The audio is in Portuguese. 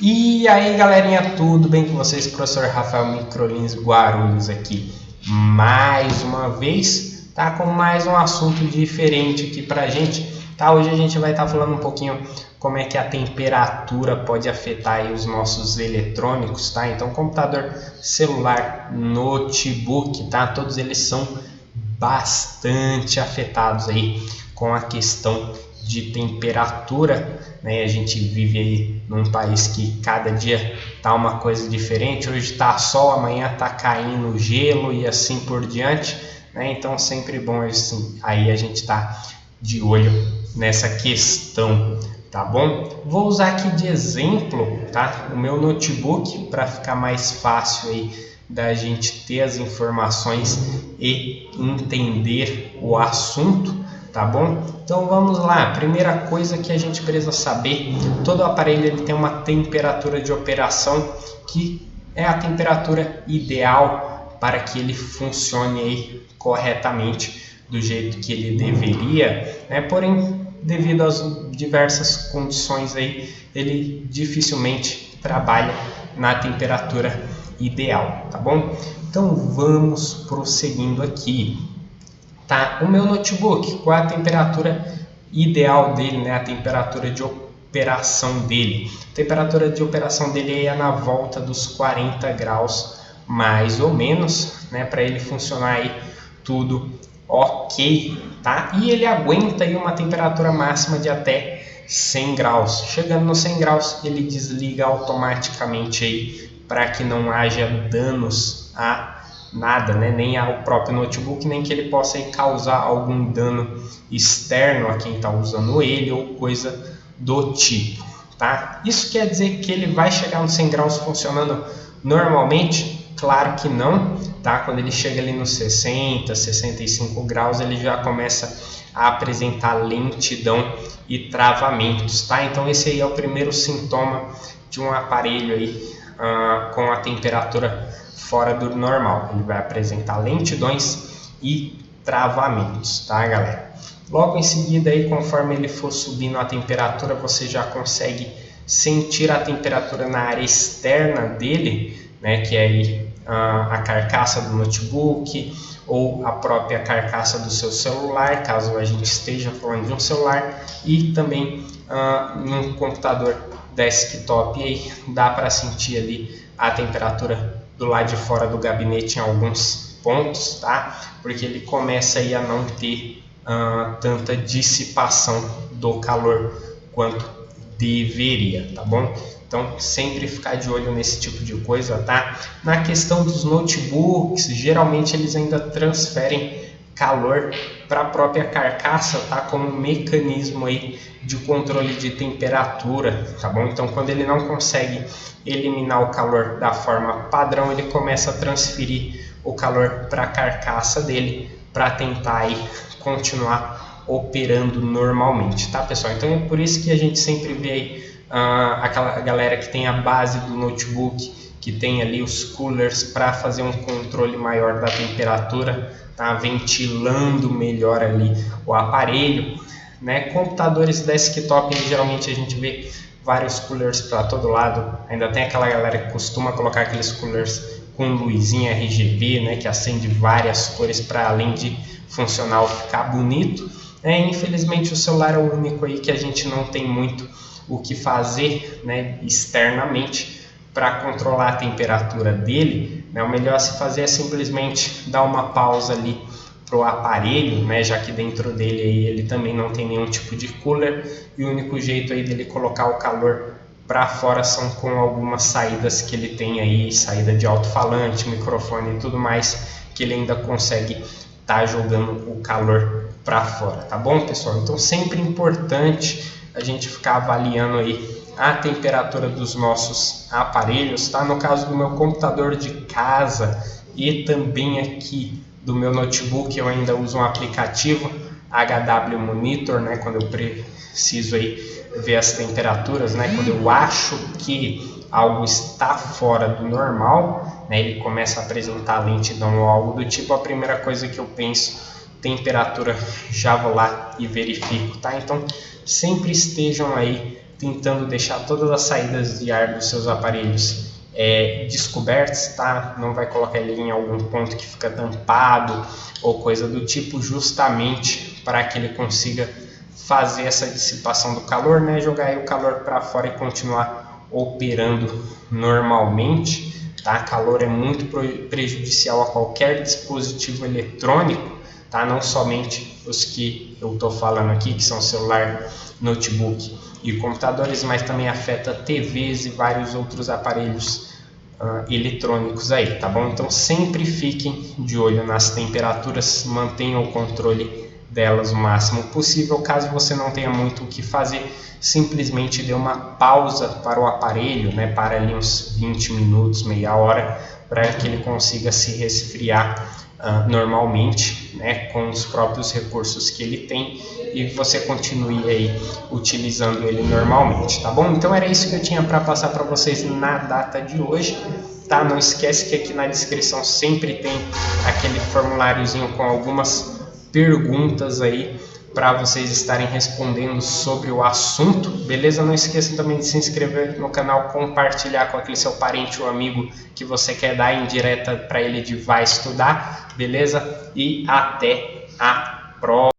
E aí galerinha, tudo bem com vocês? Professor Rafael Microlins Guarulhos aqui mais uma vez, tá? Com mais um assunto diferente aqui pra gente, tá? Hoje a gente vai estar falando um pouquinho como é que a temperatura pode afetar aí os nossos eletrônicos, tá? Então computador, celular, notebook, tá? Todos eles são bastante afetados aí com a questão de temperatura, né? A gente vive aí num país que cada dia tá uma coisa diferente. Hoje tá sol, amanhã tá caindo gelo e assim por diante, né? Então sempre bom assim, aí a gente tá de olho nessa questão, tá bom? Vou usar aqui de exemplo, tá? O meu notebook para ficar mais fácil aí da gente ter as informações e entender o assunto, tá bom? Então vamos lá, primeira coisa que a gente precisa saber, todo aparelho ele tem uma temperatura de operação que é a temperatura ideal para que ele funcione aí corretamente do jeito que ele deveria, né? Porém, devido às diversas condições aí, ele dificilmente trabalha na temperatura ideal, tá bom? Então vamos prosseguindo aqui. Tá? O meu notebook, qual é a temperatura ideal dele, né? A temperatura de operação dele. A temperatura de operação dele é na volta dos 40 graus, mais ou menos, né? Para ele funcionar aí tudo ok, tá? E ele aguenta aí uma temperatura máxima de até 100 graus. Chegando nos 100 graus, ele desliga automaticamente aí para que não haja danos a nada, né? Nem ao próprio notebook, nem que ele possa causar algum dano externo a quem está usando ele ou coisa do tipo, tá? Isso quer dizer que ele vai chegar nos 100 graus funcionando normalmente? Claro que não, tá? Quando ele chega ali nos 60, 65 graus, ele já começa a apresentar lentidão e travamentos, tá? Então esse aí é o primeiro sintoma de um aparelho aí com a temperatura fora do normal. Ele vai apresentar lentidões e travamentos, tá, galera? Logo em seguida, aí, conforme ele for subindo a temperatura, você já consegue sentir a temperatura na área externa dele, né, que é aí a carcaça do notebook ou a própria carcaça do seu celular, caso a gente esteja falando de um celular, e também em um computador desktop, aí dá para sentir ali a temperatura do lado de fora do gabinete em alguns pontos, tá? Porque ele começa aí a não ter tanta dissipação do calor quanto deveria, tá bom? Então sempre ficar de olho nesse tipo de coisa, tá? Na questão dos notebooks, geralmente eles ainda transferem calor para a própria carcaça, tá? Como um mecanismo aí de controle de temperatura, tá bom? Então quando ele não consegue eliminar o calor da forma padrão, ele começa a transferir o calor para a carcaça dele para tentar aí continuar operando normalmente, tá, pessoal? Então é por isso que a gente sempre vê aí aquela galera que tem a base do notebook, que tem ali os coolers para fazer um controle maior da temperatura, tá? Ventilando melhor ali o aparelho, né? Computadores desktop, geralmente a gente vê vários coolers para todo lado. Ainda tem aquela galera que costuma colocar aqueles coolers com luzinha RGB, né, que acende várias cores para além de funcional ficar bonito. Infelizmente o celular é o único aí que a gente não tem muito o que fazer, né, externamente para controlar a temperatura dele, né? O melhor a se fazer é simplesmente dar uma pausa ali para o aparelho, né, já que dentro dele aí ele também não tem nenhum tipo de cooler, e o único jeito aí dele colocar o calor para fora são com algumas saídas que ele tem aí, saída de alto-falante, microfone e tudo mais, que ele ainda consegue estar jogando o calor para fora, tá bom, pessoal? Então sempre importante a gente ficar avaliando aí a temperatura dos nossos aparelhos, tá? No caso do meu computador de casa e também aqui do meu notebook, eu ainda uso um aplicativo HW Monitor, né? Quando eu preciso aí ver as temperaturas, né? Quando eu acho que algo está fora do normal, né? Ele começa a apresentar lentidão ou algo do tipo, a primeira coisa que eu penso, temperatura, já vou lá e verifico, tá? Então sempre estejam aí tentando deixar todas as saídas de ar dos seus aparelhos descobertas, tá? Não vai colocar ele em algum ponto que fica tampado ou coisa do tipo, justamente para que ele consiga fazer essa dissipação do calor, né? Jogar aí o calor para fora e continuar operando normalmente, tá? Calor é muito prejudicial a qualquer dispositivo eletrônico, tá? Não somente os que eu estou falando aqui, que são celular, notebook e computadores, mas também afeta TVs e vários outros aparelhos eletrônicos aí, tá bom? Então sempre fiquem de olho nas temperaturas, mantenham o controle delas o máximo possível. Caso você não tenha muito o que fazer, simplesmente dê uma pausa para o aparelho, né? Para ali uns 20 minutos, meia hora, para que ele consiga se resfriar normalmente, né, com os próprios recursos que ele tem, e você continue aí utilizando ele normalmente, tá bom? Então era isso que eu tinha para passar para vocês na data de hoje, tá? Não esquece que aqui na descrição sempre tem aquele formuláriozinho com algumas perguntas aí para vocês estarem respondendo sobre o assunto, beleza? Não esqueça também de se inscrever no canal, compartilhar com aquele seu parente ou amigo que você quer dar indireta para ele de vai estudar, beleza? E até a próxima!